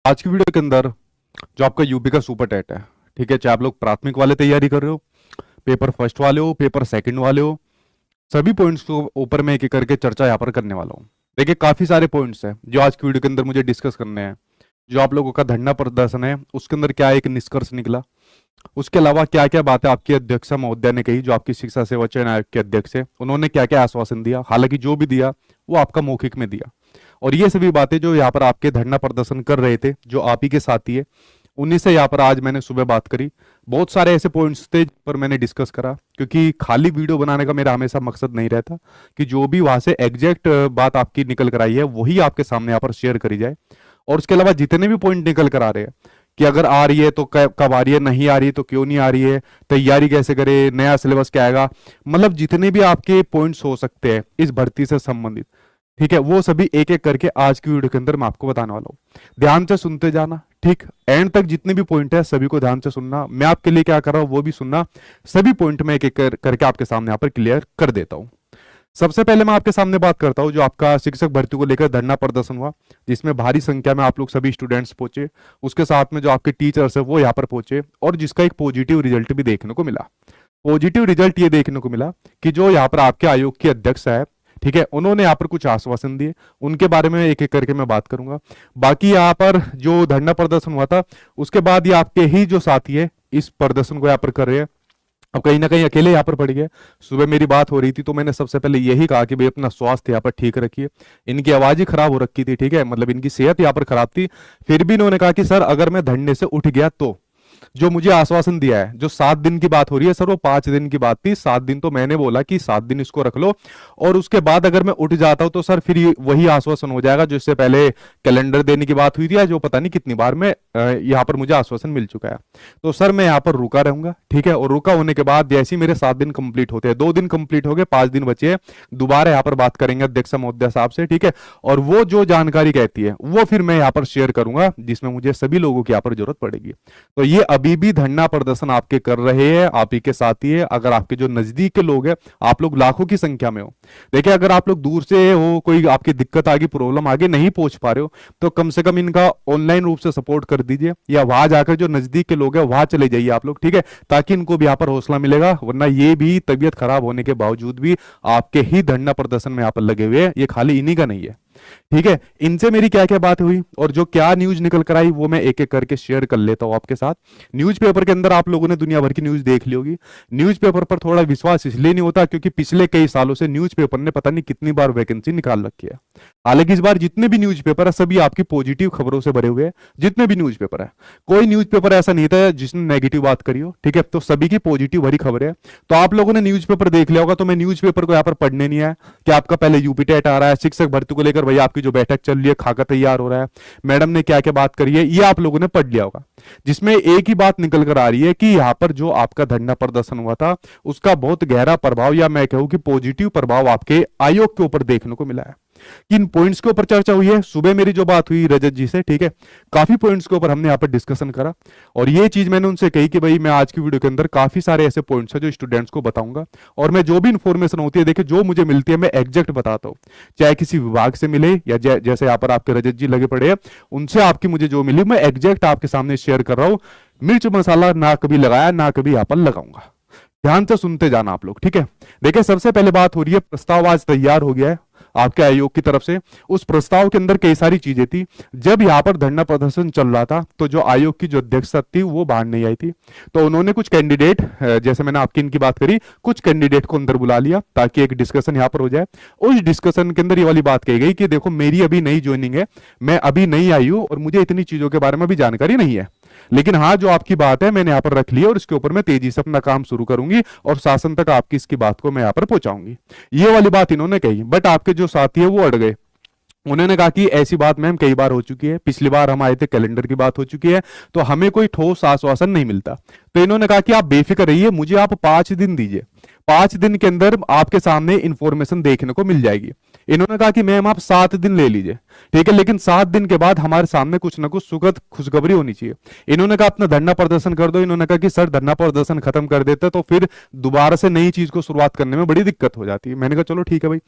आज की वीडियो के अंदर जो आपका यूपी का सुपर टेट है, ठीक है, चाहे आप लोग प्राथमिक वाले तैयारी कर रहे हो, पेपर फर्स्ट वाले हो, पेपर सेकंड वाले हो, सभी पॉइंट्स को ऊपर में एक एक करके चर्चा यहाँ पर करने वाला हूँ। देखिए काफी सारे पॉइंट्स हैं जो आज की वीडियो के अंदर मुझे डिस्कस करने हैं। जो आप लोगों का धरना प्रदर्शन है उसके अंदर क्या एक निष्कर्ष निकला, उसके अलावा क्या क्या बातें आपकी अध्यक्षा महोदया ने कही, जो आपकी शिक्षा सेवा चयन आयोग के अध्यक्ष है, उन्होंने क्या क्या आश्वासन दिया, हालांकि जो भी दिया वो आपका मौखिक में दिया। और ये सभी बातें जो यहाँ पर आपके धरना प्रदर्शन कर रहे थे, जो आप ही के साथी है, उन्हीं से यहाँ पर आज मैंने सुबह बात करी। बहुत सारे ऐसे पॉइंट्स थे जिन पर मैंने डिस्कस करा, क्योंकि खाली वीडियो बनाने का मेरा हमेशा मकसद नहीं रहता कि जो भी वहां से एग्जैक्ट बात आपकी निकल कर आई है वही आपके सामने यहाँ पर शेयर करी जाए। और उसके अलावा जितने भी पॉइंट निकल कर आ रहे हैं कि अगर आ रही है तो कब आ रही है, नहीं आ रही है तो क्यों नहीं आ रही है, तैयारी कैसे करे, नया सिलेबस क्या आएगा, मतलब जितने भी आपके पॉइंट्स हो सकते हैं इस भर्ती से संबंधित, ठीक है, वो सभी एक एक करके आज की वीडियो के अंदर मैं आपको बताने वाला हूँ। ध्यान से सुनते जाना, ठीक, एंड तक जितने भी पॉइंट है सभी को ध्यान से सुनना। मैं आपके लिए क्या कर रहा हूँ वो भी सुनना। सभी पॉइंट में एक एक करके आपके सामने यहाँ पर क्लियर कर देता हूँ। सबसे पहले मैं आपके सामने बात करता हूं जो आपका शिक्षक भर्ती को लेकर धरना प्रदर्शन हुआ, जिसमें भारी संख्या में आप लोग सभी स्टूडेंट्स पहुंचे, उसके साथ में जो आपके टीचर्स है वो यहाँ पर पहुंचे, और जिसका एक पॉजिटिव रिजल्ट भी देखने को मिला। पॉजिटिव रिजल्ट ये देखने को मिला कि जो यहाँ पर आपके आयोग के अध्यक्ष है, ठीक है, उन्होंने यहाँ पर कुछ आश्वासन दिए, उनके बारे में एक एक करके मैं बात करूंगा। बाकी यहाँ पर जो धरना प्रदर्शन हुआ था उसके बाद ये आपके ही जो साथी है इस प्रदर्शन को यहाँ पर कर रहे हैं। अब कहीं ना कहीं अकेले यहाँ पर पड़ गए। सुबह मेरी बात हो रही थी तो मैंने सबसे पहले यही कहा कि भाई अपना स्वास्थ्य यहाँ पर ठीक रखिए। इनकी आवाज ही खराब हो रखी थी, ठीक है, मतलब इनकी सेहत यहाँ पर खराब थी। फिर भी इन्होंने कहा कि सर अगर मैं धरने से उठ गया तो जो मुझे आश्वासन दिया है, जो 7 दिन की बात हो रही है सर वो 5 दिन की बात थी। 7 दिन तो मैंने बोला कि 7 दिन इसको रख लो, और उसके बाद अगर मैं उठ जाता हूं तो सर फिर वही आश्वासन हो जाएगा जो इससे पहले कैलेंडर देने की बात हुई थी, या जो पता नहीं कितनी बार में यहाँ पर मुझे आश्वासन मिल चुका है। तो सर मैं यहाँ पर रुका रहूंगा, ठीक है, और रुका होने के बाद जैसे ही मेरे 7 दिन कंप्लीट होते हैं, 2 दिन कंप्लीट हो गए, 5 दिन बचे हैं, दोबारा यहाँ पर बात करेंगे अध्यक्ष महोदय साहब से, ठीक है, और वो जो जानकारी कहती है वो फिर मैं यहाँ पर शेयर करूंगा जिसमें मुझे सभी लोगों की यहाँ पर जरूरत पड़ेगी। तो ये अभी भी धरना प्रदर्शन आपके कर रहे हैं, आप ही के साथी है। अगर आपके जो नजदीक के लोग हैं, आप लोग लाखों की संख्या में हो, देखिए अगर आप लोग दूर से हो, कोई आपकी दिक्कत आ गई, प्रॉब्लम आगे नहीं पहुंच पा रहे हो, तो कम से कम इनका ऑनलाइन रूप से सपोर्ट कर दीजिए, या वहां जाकर जो नजदीक के लोग हैं वहां चले जाइए आप लोग, ठीक है, ताकि इनको भी यहाँ पर हौसला मिलेगा। वरना ये भी तबियत खराब होने के बावजूद भी आपके ही धरना प्रदर्शन में यहाँ पर लगे हुए हैं, ये खाली इन्हीं का नहीं है, ठीक है। इनसे मेरी क्या क्या बात हुई और जो क्या न्यूज निकल कर आई वो मैं एक एक करके शेयर कर लेता हूं आपके साथ। न्यूज़पेपर के अंदर आप लोगों ने दुनिया भर की न्यूज देख ली होगी। न्यूज़पेपर पर थोड़ा विश्वास इसलिए नहीं होता क्योंकि पिछले कई सालों से न्यूज़पेपर ने पता नहीं कितनी बार वैकेंसी निकाल रखी है। हालांकि इस बार जितने भी न्यूज़पेपर है सभी आपकी पॉजिटिव खबरों से भरे हुए हैं। जितने भी न्यूज़पेपर है, कोई न्यूज़पेपर ऐसा नहीं था जिसने नेगेटिव बात करी हो, ठीक है, तो सभी की पॉजिटिव भरी खबर है। तो आप लोगों ने न्यूज़पेपर देख लिया होगा, तो मैं न्यूज़पेपर को यहाँ पर पढ़ने नहीं आया कि आपका पहले यूपी टेट आ रहा है, शिक्षक भर्ती को लेकर भैया आपकी जो बैठक चल रही है, खाका तैयार हो रहा है, मैडम ने क्या क्या बात करी है, ये आप लोगों ने पढ़ लिया होगा। जिसमें एक ही बात निकल कर आ रही है कि यहां पर जो आपका धरना प्रदर्शन हुआ था उसका बहुत गहरा प्रभाव, या मैं कहूं कि पॉजिटिव प्रभाव आपके आयोग के ऊपर देखने को मिला है। किन पॉइंट्स के ऊपर चर्चा हुई है, सुबह मेरी जो बात हुई रजत जी से, ठीक है, काफी पॉइंट्स के ऊपर हमने यहाँ पर डिस्कशन करा, और ये चीज मैंने उनसे कही कि भाई मैं आज की वीडियो के अंदर काफी सारे ऐसे पॉइंट्स हैं जो स्टूडेंट्स को बताऊंगा, और मैं जो भी इंफॉर्मेशन होती है, देखिए जो मुझे मिलती है मैं एग्जैक्ट बताता हूँ, चाहे किसी विभाग से मिले या जैसे यहाँ पर आपके रजत जी लगे पड़े हैं उनसे आपकी मुझे जो मिली मैं एग्जैक्ट आपके सामने शेयर कर रहा हूं। मिर्च मसाला ना कभी लगाया ना कभी यहाँ पर लगाऊंगा। ध्यान से सुनते जाना आप लोग, ठीक है। देखिए सबसे पहले बात हो रही है, प्रस्ताव आज तैयार हो गया है आपके आयोग की तरफ से। उस प्रस्ताव के अंदर कई सारी चीजें थी। जब यहाँ पर धरना प्रदर्शन चल रहा था तो जो आयोग की जो अध्यक्ष थी वो बाहर नहीं आई थी, तो उन्होंने कुछ कैंडिडेट, जैसे मैंने आपकी इनकी बात करी, कुछ कैंडिडेट को अंदर बुला लिया ताकि एक डिस्कशन यहाँ पर हो जाए। उस डिस्कशन के अंदर ये वाली बात कही गई कि देखो मेरी अभी नई ज्वाइनिंग है, मैं अभी नहीं आई हूं और मुझे इतनी चीजों के बारे में भी जानकारी नहीं है, लेकिन हाँ जो आपकी बात है मैंने यहाँ पर रख ली है और इसके ऊपर मैं तेजी से अपना काम शुरू करूंगी और शासन तक आपकी इसकी बात को मैं यहाँ पर पहुंचाऊंगी। ये वाली बात इन्होंने कही, बट आपके जो साथी है वो अड़ गए। उन्होंने कहा कि ऐसी बात मैम कई बार हो चुकी है, पिछली बार हम आए थे कैलेंडर की बात हो चुकी है, तो हमें कोई ठोस आश्वासन नहीं मिलता। तो इन्होंने कहा कि आप बेफिक्र रहिए, मुझे आप 5 दिन दीजिए, 5 दिन के अंदर आपके सामने इंफॉर्मेशन देखने को मिल जाएगी। इन्होंने कहा कि मैम आप 7 दिन ले लीजिए, ठीक है, लेकिन 7 दिन के बाद हमारे सामने कुछ ना कुछ सुखद खुशखबरी होनी चाहिए। इन्होंने कहा अपना धरना प्रदर्शन कर दो। इन्होंने कहा कि सर धरना प्रदर्शन खत्म कर देते तो फिर दोबारा से नई चीज को शुरुआत करने में बड़ी दिक्कत हो जाती है। मैंने कहा चलो ठीक है भाई।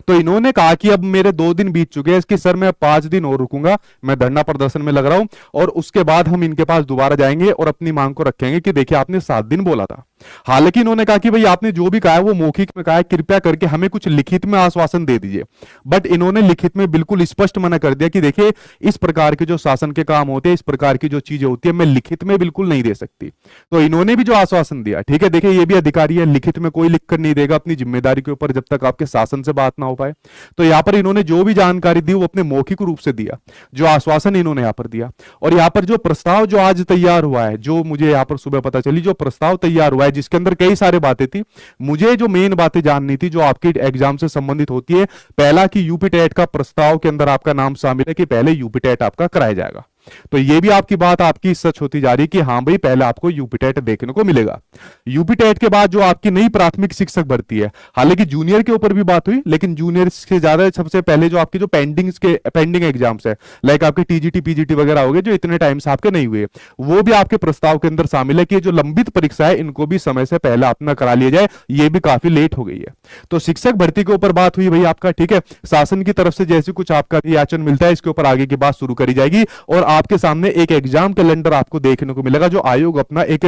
तो इन्होंने कहा कि अब मेरे 2 दिन बीत चुके हैं इसकी, सर मैं 5 दिन और रुकूंगा, मैं धरना प्रदर्शन में लग रहा हूं, और उसके बाद हम इनके पास दोबारा जाएंगे और अपनी मांग को रखेंगे कि देखिए आपने 7 दिन बोला था। हालांकि इन्होंने कहा कि भाई आपने जो भी कहा है वो मौखिक में कहा है, कृपया करके हमें कुछ लिखित में आश्वासन दे दीजिए। बट इन्होंने लिखित में बिल्कुल स्पष्ट मना कर दिया कि देखिए इस प्रकार के जो शासन के काम होते हैं, इस प्रकार की जो चीजें होती है, मैं लिखित में बिल्कुल नहीं दे सकती। तो इन्होंने भी जो आश्वासन दिया, ठीक है, देखिए ये भी अधिकारी है, लिखित में कोई लिखकर नहीं देगा अपनी जिम्मेदारी के ऊपर जब तक आपके शासन से बात ना हो पाए। तो यहां पर इन्होंने जो भी जानकारी दी वो अपने मौखिक रूप से दिया, जो आश्वासन इन्होंने यहां पर दिया। और यहां पर जो प्रस्ताव जो आज तैयार हुआ है, जो मुझे यहां पर सुबह पता चली, जो प्रस्ताव तैयार हुआ है जिसके अंदर कई सारी बातें थी, मुझे जो मेन बातें जाननी थी जो आपकी एग्जाम से संबंधित होती है, पहला कि यूपी टेट का प्रस्ताव के अंदर आपका नाम शामिल है कि पहले यूपी टेट आपका कराया जाएगा। तो ये भी आपकी बात आपकी सच होती जा रही है कि हाँ भाई पहले आपको यूपी टेट देखने को मिलेगा। यूपी टेट के बाद जो आपकी नई प्राथमिक शिक्षक भर्ती है, हालांकि जूनियर के ऊपर भी बात हुई, लेकिन जूनियर से ज्यादा सबसे पहले जो आपकी जो पेंडिंग एग्जाम्स है, लाइक आपके टीजीटी पीजीटी वगैरह हो गए जो इतने टाइम से आपके नहीं हुए, वो भी आपके प्रस्ताव के अंदर शामिल है कि जो लंबित परीक्षा है इनको भी समय से पहले अपना करा लिया जाए। ये भी काफी लेट हो गई है। तो शिक्षक भर्ती के ऊपर बात हुई भाई आपका, ठीक है, शासन की तरफ से जैसे कुछ आपका रिएक्शन मिलता है इसके ऊपर आगे की बात शुरू करी जाएगी और आपके सामने एक एग्जाम कैलेंडर आपको देखने को मिलेगा, जो आयोग अपना एक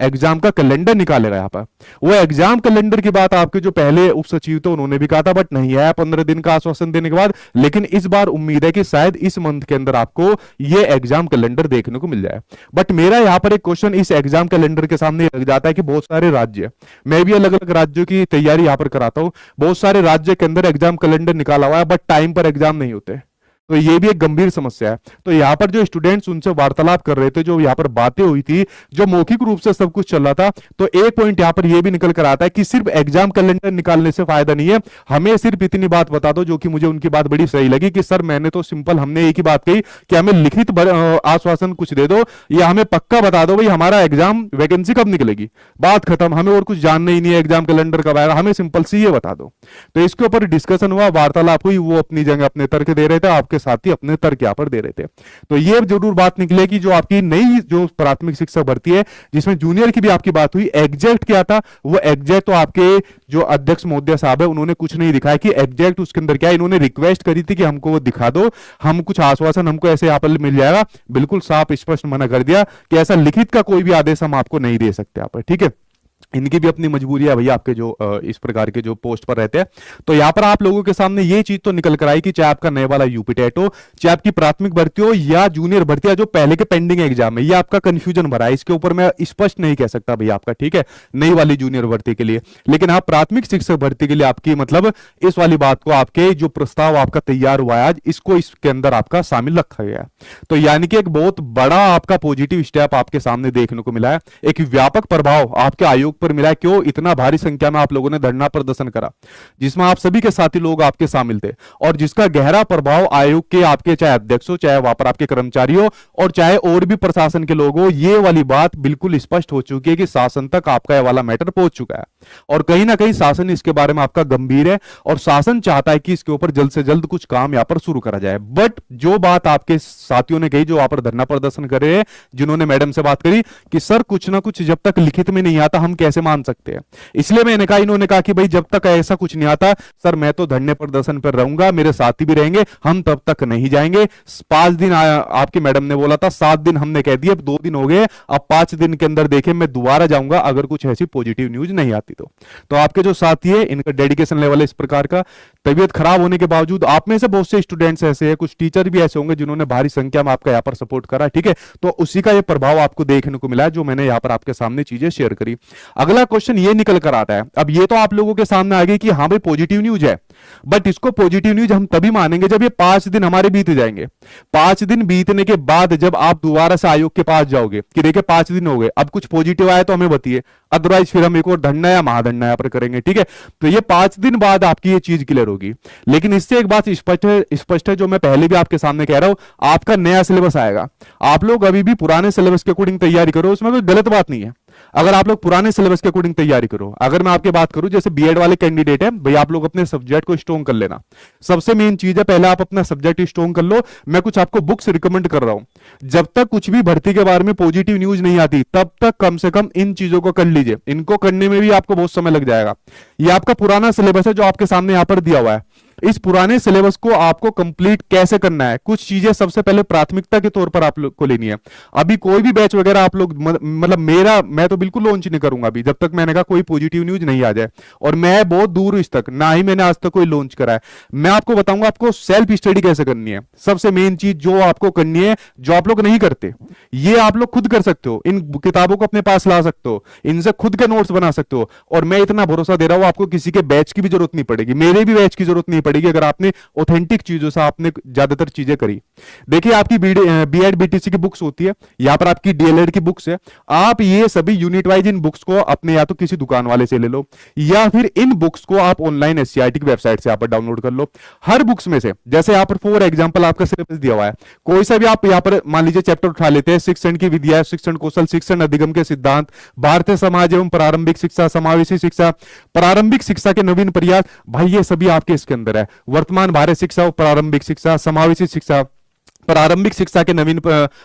एग्जाम का कैलेंडर निकालेगा। यहाँ पर वो एग्जाम कैलेंडर की बात आपके जो पहले उप सचिव थे उन्होंने भी कहा था, बट नहीं आया 15 दिन का आश्वासन देने के बाद। लेकिन इस बार उम्मीद है कि शायद इस मंथ के अंदर आपको ये एग्जाम कैलेंडर देखने को मिल जाए। बट मेरा यहाँ पर एक क्वेश्चन इस एग्जाम कैलेंडर के सामने लग जाता है कि बहुत सारे राज्य, मैं भी अलग अलग राज्यों की तैयारी यहाँ पर कराता हूँ, बहुत सारे राज्य के अंदर एग्जाम कैलेंडर निकाला हुआ है बट टाइम पर एग्जाम नहीं होते। तो ये भी एक गंभीर समस्या है। तो यहाँ पर जो स्टूडेंट्स उनसे वार्तालाप कर रहे थे, जो यहाँ पर बातें हुई थी, जो मौखिक रूप से सब कुछ चल रहा था, तो एक पॉइंट यहाँ पर ये भी निकल कर आता है कि सिर्फ एग्जाम कैलेंडर निकालने से फायदा नहीं है, हमें सिर्फ इतनी बात बता दो, जो कि मुझे उनकी बात बड़ी सही लगी कि सर मैंने तो सिंपल हमने एक ही बात कही कि हमें लिखित आश्वासन कुछ दे दो या हमें पक्का बता दो भाई हमारा एग्जाम वैकेंसी कब निकलेगी, बात खत्म, हमें और कुछ जानना ही नहीं है, एग्जाम कैलेंडर कब आएगा, हमें सिंपल सी ये बता दो। तो इसके ऊपर डिस्कशन हुआ, वार्तालाप हुई, वो अपनी जगह अपने तर्क दे रहे थे, आपके साथी अपने तर्क यहाँ पर दे रहे थे। तो ये जरूर बात निकले कि जो आपकी नई जो प्राथमिक शिक्षक भर्ती है जिसमें जूनियर की भी आपकी बात हुई, एग्जैक्ट क्या था वो एग्जैक्ट तो आपके जो अध्यक्ष महोदय साहब है उन्होंने कुछ नहीं दिखाया कि एग्जैक्ट उसके अंदर क्या है। इन्होंने रिक्वेस्ट करी थी कि हमको वो दिखा दो, हम कुछ आश्वासन हमको ऐसे यहाँ पर मिल जाएगा, बिल्कुल साफ स्पष्ट मना कर दिया कि ऐसा लिखित का कोई भी आदेश हम आपको नहीं दे सकते यहाँ पर, ठीक है। इनकी भी अपनी मजबूरी है भैया, आपके जो इस प्रकार के जो पोस्ट पर रहते हैं। तो यहां पर आप लोगों के सामने ये चीज तो निकल कर आई कि चाहे आपका नए वाला यूपी टेट हो, चाहे आपकी प्राथमिक भर्ती हो या जूनियर भर्ती, जो पहले के पेंडिंग एग्जाम है, ये आपका कंफ्यूजन भरा है, इसके ऊपर मैं स्पष्ट नहीं कह सकता भैया आपका, ठीक है, नई वाली जूनियर भर्ती के लिए। लेकिन आप प्राथमिक शिक्षक भर्ती के लिए आपकी मतलब इस वाली बात को, आपके जो प्रस्ताव आपका तैयार हुआ है आज, इसको इसके अंदर आपका शामिल रखा गया है। तो यानी कि एक बहुत बड़ा आपका पॉजिटिव स्टेप आपके सामने देखने को मिला है, एक व्यापक प्रभाव आपके आयोग पर मिला है। क्यों? इतना भारी संख्या में आप लोगों ने धरना प्रदर्शन करा जिसमें आप सभी के साथी लोग आपके शामिल थे और जिसका गहरा प्रभाव आयोग के आपके चाहे अध्यक्ष हो, चाहे वहां पर आपके कर्मचारी हो और चाहे और भी प्रशासन के लोग हो, ये वाली बात बिल्कुल स्पष्ट हो चुकी है कि शासन तक आपका ये वाला मैटर पहुंच चुका है और कहीं ना कहीं शासन इसके बारे में आपका गंभीर है और शासन चाहता है कि इसके ऊपर जल्द से जल्द कुछ काम यहां पर शुरू करा जाए। बट जो बात आपके साथियों ने कही, जो वहां पर धरना प्रदर्शन कर रहे हैं, जिन्होंने मैडम से बात करी कि सर कुछ ना कुछ जब तक लिखित में नहीं आता हम कैसे मान सकते हैं, इसलिए मैंने कहा, इन्होंने कहा कि भाई जब तक ऐसा कुछ नहीं आता सर मैं तो धरने प्रदर्शन पर रहूंगा, मेरे साथी भी रहेंगे, हम तब तक नहीं जाएंगे। 5 दिन आपकी मैडम ने बोला था, 7 दिन हमने कह दिए, अब 2 दिन हो गए, अब 5 दिन के अंदर देखें मैं दोबारा जाऊंगा अगर कुछ ऐसी पॉजिटिव न्यूज नहीं आती तो आपके जो साथी है इनका डेडिकेशन लेवल इस प्रकार का, तबीयत खराब होने के बावजूद आप में से बहुत से स्टूडेंट्स ऐसे हैं, कुछ टीचर भी ऐसे होंगे जिन्होंने भारी संख्या में आपका यहाँ पर सपोर्ट करा, ठीक है, तो उसी का ये प्रभाव आपको देखने को मिला है जो मैंने यहाँ पर आपके सामने चीजें शेयर करी। अगला क्वेश्चन ये निकल कर आता है, अब ये तो आप लोगों के सामने आ गई कि हाँ भाई पॉजिटिव न्यूज है, बट इसको पॉजिटिव न्यूज हम तभी मानेंगे जब ये 5 दिन हमारे बीत जाएंगे। 5 दिन बीतने के बाद जब आप दोबारा से आयोग के पास जाओगे कि देखिए 5 दिन हो गए, अब कुछ पॉजिटिव आया तो हमें बताइए, अदरवाइज फिर हम एक और धरना या महाधरना यहाँ पर करेंगे, ठीक है। तो ये 5 दिन बाद आपकी ये चीज क्लियर होगी। लेकिन इससे एक बात स्पष्ट है जो मैं पहले भी आपके सामने कह रहा हूं, आपका नया सिलेबस आएगा, आप लोग अभी भी पुराने सिलेबस के अकॉर्डिंग तैयारी करो, उसमें कोई गलत बात नहीं है। अगर आप लोग पुराने सिलेबस के अकॉर्डिंग तैयारी करो, अगर मैं आपकी बात करूं जैसे बीएड वाले कैंडिडेट है भाई, आप लोग अपने सब्जेक्ट को स्ट्रॉन्ग कर लेना। सबसे मेन चीज है पहले आप अपना सब्जेक्ट स्ट्रॉन्ग कर लो। मैं कुछ आपको बुक्स रिकमेंड कर रहा हूं, जब तक कुछ भी भर्ती के बारे में पॉजिटिव न्यूज नहीं आती तब तक कम से कम इन चीजों को कर लीजिए। इनको करने में भी आपको बहुत समय लग जाएगा। ये आपका पुराना सिलेबस है जो आपके सामने यहां पर दिया हुआ है। इस पुराने सिलेबस को आपको कंप्लीट कैसे करना है, कुछ चीजें सबसे पहले प्राथमिकता के तौर पर आप लोग को लेनी है। अभी कोई भी बैच वगैरह आप लोग मतलब मैं तो बिल्कुल लॉन्च नहीं करूंगा अभी, जब तक मैंने कहा कोई पॉजिटिव न्यूज नहीं आ जाए। और मैं बहुत दूर हूं इस तक, ना ही मैंने आज तक कोई लॉन्च करा है। मैं आपको बताऊंगा आपको सेल्फ स्टडी कैसे करनी है। सबसे मेन चीज जो आपको करनी है, जो आप लोग नहीं करते, ये आप लोग खुद कर सकते हो। इन किताबों को अपने पास ला सकते हो, इनसे खुद के नोट्स बना सकते हो। और मैं इतना भरोसा दे रहा हूं आपको किसी के बैच की भी जरूरत नहीं पड़ेगी, मेरे भी बैच की जरूरत नहीं पड़ेगी, अगर आपने ऑथेंटिक चीजों से आपने ज्यादातर चीजें करी। देखिए आपकी बीएड बीटीसी की बुक्स होती है, यहां पर आपकी डीएलएड की बुक्स है। आप ये सभी यूनिट वाइज इन बुक्स को अपने या तो किसी दुकान वाले से ले लो, या फिर इन बुक्स को आप ऑनलाइन एससीईआरटी की वेबसाइट से यहां पर डाउनलोड कर लो। हर बुक्स में से जैसे यहां पर फॉर एग्जांपल आपका सिलेबस दिया हुआ है, कोई सा भी आप यहां पर मान लीजिए चैप्टर उठा लेते हैं, शिक्षण की विद्या, शिक्षण कौशल, शिक्षण अधिगम के सिद्धांत, भारतीय समाज एवं प्रारंभिक शिक्षा, समावेशी शिक्षा, प्रारंभिक शिक्षा के नवीन प्रयास, भाई ये सभी आपके इसके अंदर है। वर्तमान भारत शिक्षा, प्रारंभिक शिक्षा, समावेशी शिक्षा, प्रारंभिक शिक्षा के नवीन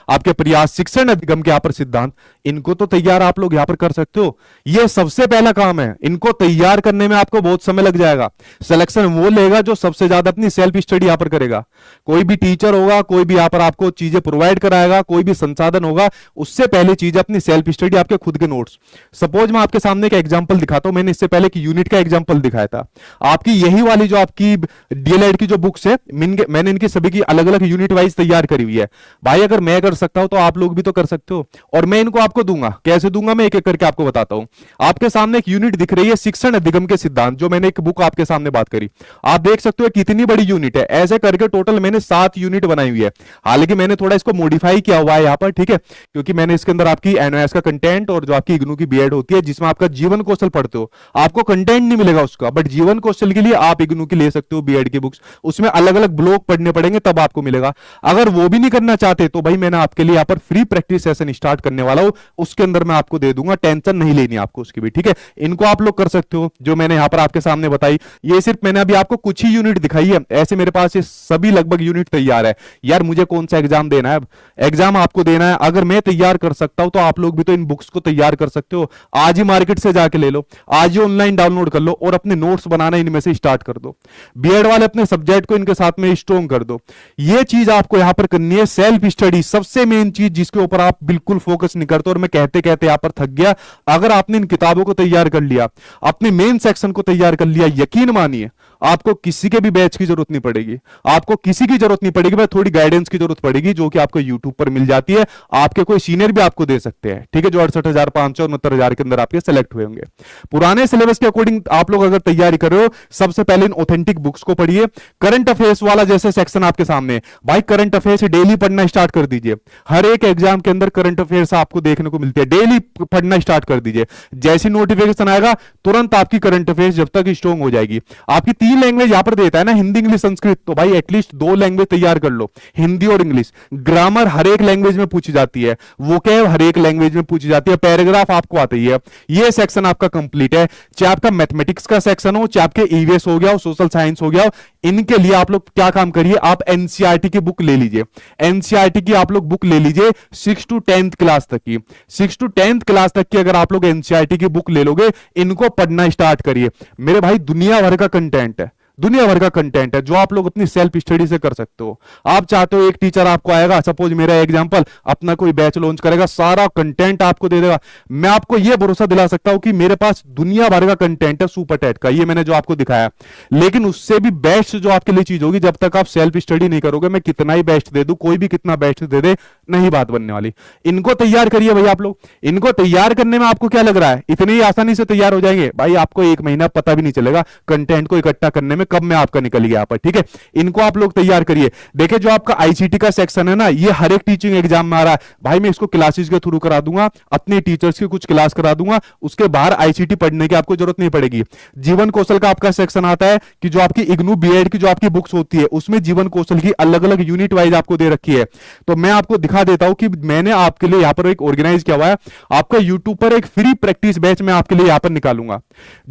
आपके प्रयास, शिक्षण अधिगम के यहाँ पर सिद्धांत, इनको तो तैयार आप लोग यहाँ पर कर सकते हो। ये सबसे पहला काम है, इनको तैयार करने में आपको बहुत समय लग जाएगा। सिलेक्शन वो लेगा जो सबसे ज्यादा अपनी सेल्फ स्टडी यहाँ पर करेगा। कोई भी टीचर होगा, कोई भी यहाँ पर आपको चीजें प्रोवाइड कराएगा, कोई भी संसाधन होगा, उससे पहले चीज अपनी सेल्फ स्टडी, आपके खुद के नोट्स। सपोज मैं आपके सामने एक एग्जाम्पल दिखाता हूं, मैंने इससे पहले एक यूनिट का एग्जाम्पल दिखाया था। आपकी यही वाली जो आपकी डीएलएड की जो बुक्स है, मैंने इनकी सभी की अलग अलग यूनिट वाइज तैयार करी हुई है। भाई अगर मैं कर सकता हूं तो आप लोग भी तो कर सकते हो। और मैं इनको आपको दूंगा, कैसे दूंगा मैं एक एक करके आपको बताता हूं। आपके सामने एक यूनिट दिख रही है शिक्षण अधिगम के सिद्धांत, जो मैंने एक बुक आपके सामने बात करी। आप देख सकते हो कितनी बड़ी यूनिट है। ऐसे करके टोटल मैंने 7 यूनिट बनाई हुई है। हालांकि मैंने थोड़ा इसको मॉडिफाई किया हुआ है यहाँ पर, ठीक है, क्योंकि मैंने इसके अंदर आपकी एनओएस का कंटेंट और जो आपकी इग्नू की बीएड होती है जिसमें आपका जीवन कौशल पढ़ते हो, आपको कंटेंट नहीं मिलेगा उसका, बट जीवन कौशल के लिए आप इग्नू की ले सकते हो बीएड की बुक्स। उसमें अलग अलग ब्लॉक पढ़ने पड़ेंगे तब आपको मिलेगा। अगर वो भी नहीं करना चाहते तो भाई मैंने आपके लिए यहाँ पर फ्री प्रैक्टिस सेशन स्टार्ट करने वाला हूं, उसके अंदर मैं आपको दे दूंगा, टेंशन नहीं लेनी आपको उसकी भी, ठीक है। इनको आप लोग कर सकते हो जो मैंने यहाँ पर आपके सामने बताई। ये सिर्फ मैंने अभी आपको कुछ ही यूनिट दिखाई है, ऐसे मेरे पास ये सभी लगभग यूनिट तैयार है। यार मुझे कौन सा एग्जाम देना है, एग्जाम आपको देना है। अगर मैं तैयार कर सकता हूं तो आप लोग भी तो इन बुक्स को तैयार कर सकते हो। आज ही मार्केट से जाके ले लो, आज ही ऑनलाइन डाउनलोड कर लो और अपने नोट्स बनाना इनमें से स्टार्ट कर दो। बीएड वाले अपने सब्जेक्ट को इनके साथ में स्ट्रॉन्ग कर दो। ये चीज आपको यहां पर करनी है। सेल्फ स्टडी सबसे मेन चीज जिसके ऊपर आप बिल्कुल फोकस नहीं करते, और मैं कहते कहते यहां पर थक गया। अगर आपने इन किताबों को तैयार कर लिया, अपने मेन सेक्शन को तैयार कर लिया, यकीन मानिए आपको किसी के भी बैच की जरूरत नहीं पड़ेगी, आपको किसी की जरूरत नहीं पड़ेगी। बस थोड़ी गाइडेंस की जरूरत पड़ेगी जो कि आपको यूट्यूब पर मिल जाती है। आपके कोई सीनियर भी आपको दे सकते हैं, ठीक है, जो 68,500 69,000 के अंदर आपके सेलेक्ट हुए होंगे। पुराने सिलेबस के अकॉर्डिंग आप लोग अगर तैयारी कर रहे हो, सबसे पहले इन ऑथेंटिक बुक्स को पढ़िए। करंट अफेयर्स वाला जैसे सेक्शन आपके सामने, भाई करंट अफेयर्स डेली पढ़ना स्टार्ट कर दीजिए। हर एक एग्जाम के अंदर करंट अफेयर्स आपको देखने को मिलती है, डेली पढ़ना स्टार्ट कर दीजिए। जैसी नोटिफिकेशन आएगा तुरंत आपकी करंट अफेयर्स जब तक स्ट्रॉन्ग हो जाएगी। आपकी 3 लैंग्वेज यहां पर देता है ना, हिंदी इंग्लिश संस्कृत, तो भाई एटलीस्ट 2 लैंग्वेज तैयार कर लो, हिंदी और इंग्लिश। ग्रामर हर एक लैंग्वेज में पूछी जाती है, वोकैब हर एक लैंग्वेज में पूछी जाती है, पैराग्राफ आपको आती है। ये सेक्शन आपका कंप्लीट है। चाहे आपका मैथमेटिक्स का सेक्शन हो, चाहे आपके ईवीएस हो गया हो, सोशल साइंस हो गया हो, इनके लिए आप लोग क्या काम करिए, आप एनसीईआरटी की बुक ले लीजिए। एनसीईआरटी की आप लोग बुक ले लीजिए 6 to 10th क्लास तक की। 6 to 10th क्लास तक की अगर आप लोग एनसीईआरटी की बुक ले लोगे, इनको पढ़ना स्टार्ट करिए। मेरे भाई दुनिया भर का कंटेंट है, दुनिया भर का कंटेंट है जो आप लोग अपनी सेल्फ स्टडी से कर सकते हो। आप चाहते हो एक टीचर आपको आएगा, सपोज मेरा एग्जांपल, अपना कोई बैच लॉन्च करेगा, सारा कंटेंट आपको दे देगा। मैं आपको यह भरोसा दिला सकता हूं कि मेरे पास दुनिया भर का कंटेंट है सुपर टेट का, ये मैंने जो आपको दिखाया। लेकिन उससे भी बेस्ट जो आपके लिए चीज होगी, जब तक आप सेल्फ स्टडी नहीं करोगे, मैं कितना ही बेस्ट दे दूं, कोई भी कितना बेस्ट दे दे, नहीं बात बनने वाली। इनको तैयार करिए भाई आप लोग। इनको तैयार करने में आपको क्या लग रहा है, इतनी आसानी से तैयार हो जाएंगे? भाई आपको 1 महीना पता भी नहीं चलेगा कंटेंट को इकट्ठा करने में। में कब मैं आपका निकल गया यहाँ पर, ठीक है। इनको आप लोग तैयार करिए। देखिए जो आपका आईसीटी का सेक्शन है ना, ये हर एक टीचिंग एग्जाम में आ रहा है भाई। मैं इसको क्लासेस के थ्रू करा दूंगा, अपने टीचर्स की कुछ क्लास करा दूंगा, उसके बाहर आईसीटी पढ़ने की आपको जरूरत नहीं पड़ेगी। जीवन कौशल का आपका सेक्शन आता है कि जो आपकी इग्नू बीएड की जो आपकी बुक्स होती है उसमें जीवन कौशल की अलग अलग यूनिट वाइज आपको दे रखी है। तो मैं आपको दिखा देता हूं कि मैंने आपके लिए यहां पर एक ऑर्गेनाइज किया हुआ है, आपका यूट्यूब पर एक फ्री प्रैक्टिस बैच मैं आपके लिए यहां पर निकालूंगा।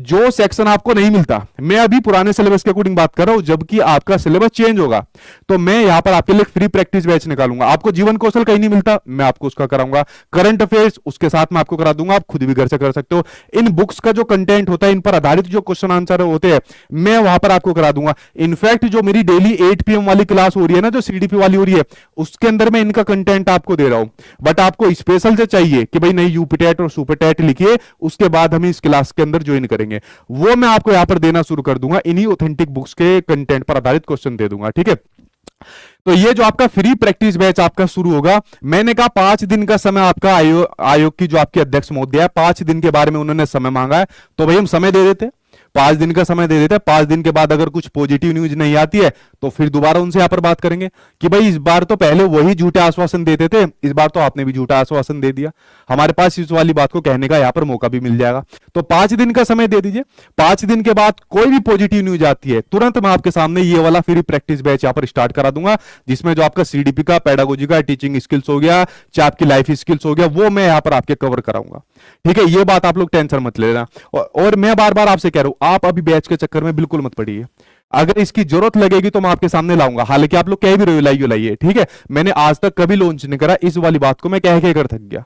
जो सेक्शन आपको नहीं मिलता, मैं अभी पुराने सिलेबस के अकॉर्डिंग बात कर रहा हूं, जबकि आपका सिलेबस चेंज होगा, तो मैं यहां पर आपके लिए फ्री प्रैक्टिस बैच निकालूंगा। आपको जीवन कौशल कहीं नहीं मिलता, मैं आपको उसका कराऊंगा। करंट अफेयर्स उसके साथ में आपको करा दूंगा, आप खुद भी घर से कर सकते हो। इन बुक्स का जो कंटेंट होता है, इन पर आधारित जो क्वेश्चन आंसर होते हैं, मैं वहां पर आपको करा दूंगा। इनफैक्ट जो मेरी डेली 8 PM वाली क्लास हो रही है ना, जो सीडीपी वाली हो रही है, उसके अंदर मैं इनका कंटेंट आपको दे रहा हूं। बट आपको स्पेशल से चाहिए कि भाई नहीं यूपीटेट और सुपरटेट लिखिए, उसके बाद हम इस क्लास के अंदर ज्वाइन करेंगे, वो मैं आपको यहां पर देना शुरू कर दूंगा। इन्हीं ऑथेंटिक बुक्स के कंटेंट पर आधारित क्वेश्चन दे दूंगा, ठीक है। तो ये जो आपका फ्री प्रैक्टिस बैच आपका शुरू होगा, मैंने कहा 5 दिन का समय आपका आयोग की जो आपकी अध्यक्ष महोदय है, 5 दिन के बारे में उन्होंने समय मांगा है, तो भाई हम समय दे देते, 5 दिन का समय दे देते हैं। 5 दिन के बाद अगर कुछ पॉजिटिव न्यूज नहीं आती है तो फिर दोबारा उनसे यहां पर बात करेंगे कि भाई इस बार तो पहले वही झूठे आश्वासन देते थे, इस बार तो आपने भी झूठा आश्वासन दे दिया, हमारे पास इस वाली बात को कहने का यहां पर मौका भी मिल जाएगा। तो 5 दिन का समय दे दीजिए। 5 दिन के बाद कोई भी पॉजिटिव न्यूज आती है, तुरंत मैं आपके सामने ये वाला फ्री प्रैक्टिस बैच यहां पर स्टार्ट करा दूंगा, जिसमें जो आपका सीडीपी का, पेडागोजी का, टीचिंग स्किल्स हो गया, चाहे आपकी लाइफ स्किल्स हो गया, वो मैं यहां पर आपके कवर कराऊंगा, ठीक है। ये बात आप लोग टेंशन मत लेना। और मैं बार बार आपसे कह रहा हूं, आप अभी बैच के चक्कर में बिल्कुल मत पड़िए। अगर इसकी जरूरत लगेगी तो मैं आपके सामने लाऊंगा, हालांकि आप लोग कह भी रहे हो लाइए लाइए, ठीक है। मैंने आज तक कभी लॉन्च नहीं करा, इस वाली बात को मैं कह के कर थक गया।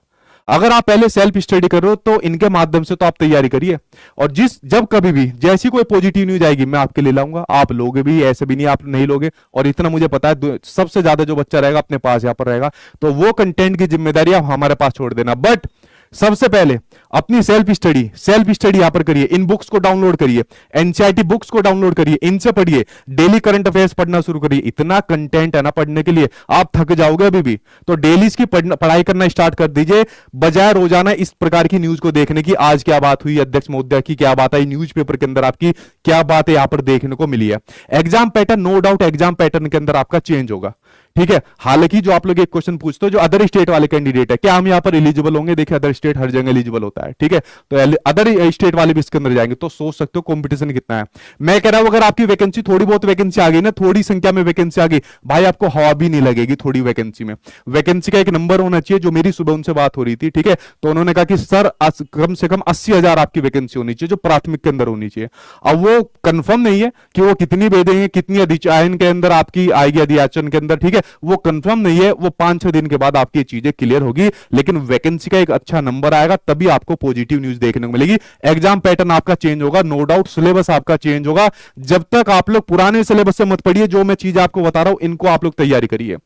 अगर आप पहले सेल्फ स्टडी कर रहे हो तो इनके माध्यम से तो आप तैयारी करिए, और जब कभी भी जैसी कोई पॉजिटिव न्यूज आएगी मैं आपके लिए लाऊंगा। आप लोगे भी, ऐसे भी नहीं आप नहीं लोगे, और इतना मुझे पता है सबसे ज्यादा जो बच्चा रहेगा अपने पास यहां पर रहेगा, तो वो कंटेंट की जिम्मेदारी आप हमारे पास छोड़ देना। बट सबसे पहले अपनी सेल्फ स्टडी यहां पर करिए, इन बुक्स को डाउनलोड करिए, एनसीईआरटी बुक्स को डाउनलोड करिए, इनसे पढ़िए, डेली करंट अफेयर्स पढ़ना शुरू करिए। इतना कंटेंट है ना पढ़ने के लिए, आप थक जाओगे अभी भी, तो डेली इसकी पढ़ाई करना स्टार्ट कर दीजिए, बजाय रोजाना इस प्रकार की न्यूज को देखने की। आज क्या बात हुई अध्यक्ष महोदय की, क्या बात आई न्यूज़पेपर के अंदर, आपकी क्या बात है यहां पर देखने को मिली है। Exam pattern, no doubt exam pattern के अंदर आपका चेंज होगा, ठीक है। हालांकि जो आप लोग एक क्वेश्चन पूछते हो, जो अदर स्टेट वाले कैंडिडेट है, क्या हम यहां पर एलिजिबल होंगे? देखिए अदर स्टेट हर जगह एलिजिबल होता है, ठीक है। तो अदर स्टेट वाले भी इसके अंदर जाएंगे, तो सोच सकते हो कंपटीशन कितना है। मैं कह रहा हूं अगर आपकी वैकेंसी थोड़ी बहुत वैकेंसी आ गई ना, थोड़ी संख्या में वैकेंसी आ गई, भाई आपको हवा भी नहीं लगेगी थोड़ी वैकेंसी में। वैकेंसी का एक नंबर होना चाहिए। जो मेरी सुबह उनसे बात हो रही थी, ठीक है, तो उन्होंने कहा कि सर कम से कम 80,000 आपकी वैकेंसी होनी चाहिए, जो प्राथमिक के अंदर होनी चाहिए। अब वो कंफर्म नहीं है कि वो कितनी भेजेंगे, कितनी अधिचयन के अंदर आपकी आएगी, अधियाचन के अंदर, ठीक है, वो कंफर्म नहीं है। वो 5-6 दिन के बाद आपकी चीजें क्लियर होगी, लेकिन वैकेंसी का एक अच्छा नंबर आएगा, तभी आपको पॉजिटिव न्यूज देखने को मिलेगी। एग्जाम पैटर्न आपका चेंज होगा, नो डाउट सिलेबस आपका चेंज होगा। जब तक आप लोग पुराने सिलेबस से मत पढ़िए, जो मैं चीज आपको बता रहा हूं इनको आप लोग तैयारी करिए।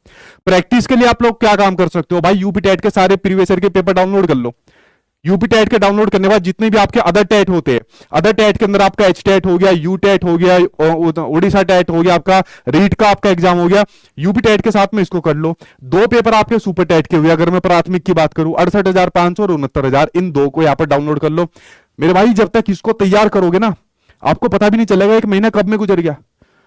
प्रैक्टिस के लिए आप लोग क्या काम कर सकते हो भाई, यूपी टेट के सारे प्रीवियस ईयर के पेपर डाउनलोड कर लो। यूपी टेट के डाउनलोड करने के बाद जितने भी आपके अदर टेट होते हैं, अदर टेट के अंदर आपका एच टेट हो गया, यू टेट हो गया, उड़ीसा टेट हो गया, आपका रीट का आपका एग्जाम हो गया, यूपी टेट के साथ में इसको कर लो। 2 पेपर आपके सुपर टेट के हुए, अगर मैं प्राथमिक की बात करूं 68,500 और 69,000, इन 2 को यहां पर डाउनलोड कर लो। मेरे भाई जब तक इसको तैयार करोगे ना, आपको पता भी नहीं चलेगा 1 महीना कब में गुजर गया।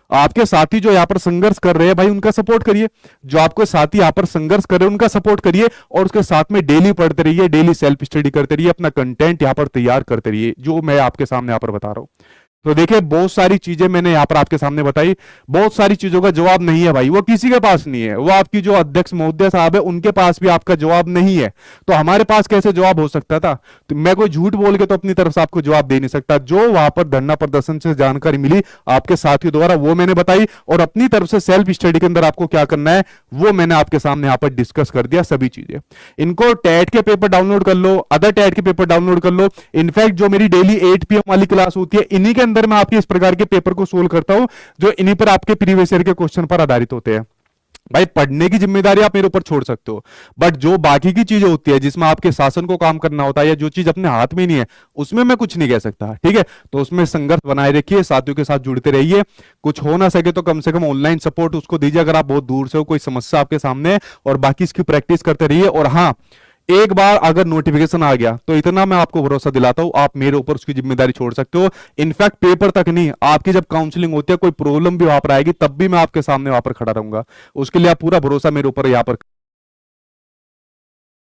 आपके साथी जो यहां पर संघर्ष कर रहे हैं भाई, उनका सपोर्ट करिए। जो आपको साथी यहां पर संघर्ष कर रहे हैं उनका सपोर्ट करिए, और उसके साथ में डेली पढ़ते रहिए, डेली सेल्फ स्टडी करते रहिए, अपना कंटेंट यहां पर तैयार करते रहिए, जो मैं आपके सामने यहां पर बता रहा हूं। तो देखिए बहुत सारी चीजें मैंने यहां पर आपके सामने बताई, बहुत सारी चीजों का जवाब नहीं है भाई, वो किसी के पास नहीं है। वो आपकी जो अध्यक्ष महोदय साहब है उनके पास भी आपका जवाब नहीं है, तो हमारे पास कैसे जवाब हो सकता था? तो मैं कोई झूठ बोल के तो अपनी तरफ से आपको जवाब दे नहीं सकता। जो वहां पर धरना प्रदर्शन से जानकारी मिली आपके साथियों द्वारा, वो मैंने बताई, और अपनी तरफ से सेल्फ स्टडी के अंदर आपको क्या करना है वो मैंने आपके सामने यहां पर डिस्कस कर दिया सभी चीजें। इनको टेट के पेपर डाउनलोड कर लो, अदर टेट के पेपर डाउनलोड कर लो। इनफैक्ट जो मेरी डेली 8 PM वाली क्लास होती है, इन्हीं के अंदर मैं आपके इस प्रकार के पेपर को सोल्व करता हूं, जो इन्हीं पर आपके प्रीवियस ईयर के क्वेश्चन पर आधारित होते हैं। भाई पढ़ने की जिम्मेदारी आप मेरे ऊपर छोड़ सकते हो, बट जो बाकी की चीजें होती है जिसमें आपके शासन को काम करना होता है, या जो चीज अपने हाथ में नहीं है, उसमें मैं कुछ नहीं कह सकता, ठीक है। तो उसमें संघर्ष बनाए रखिए, साथियों के साथ जुड़ते रहिए। कुछ हो ना सके तो कम से कम ऑनलाइन सपोर्ट उसको दीजिए, अगर आप बहुत दूर से हो, कोई समस्या आपके सामने है, और बाकी इसकी प्रैक्टिस करते रहिए। और हाँ, एक बार अगर नोटिफिकेशन आ गया तो इतना मैं आपको भरोसा दिलाता हूं, आप मेरे ऊपर उसकी जिम्मेदारी छोड़ सकते हो। इनफैक्ट पेपर तक नहीं, आपकी जब काउंसलिंग होती है, कोई प्रॉब्लम भी वहां पर आएगी, तब भी मैं आपके सामने वहां पर खड़ा रहूंगा। उसके लिए आप पूरा भरोसा मेरे ऊपर यहाँ पर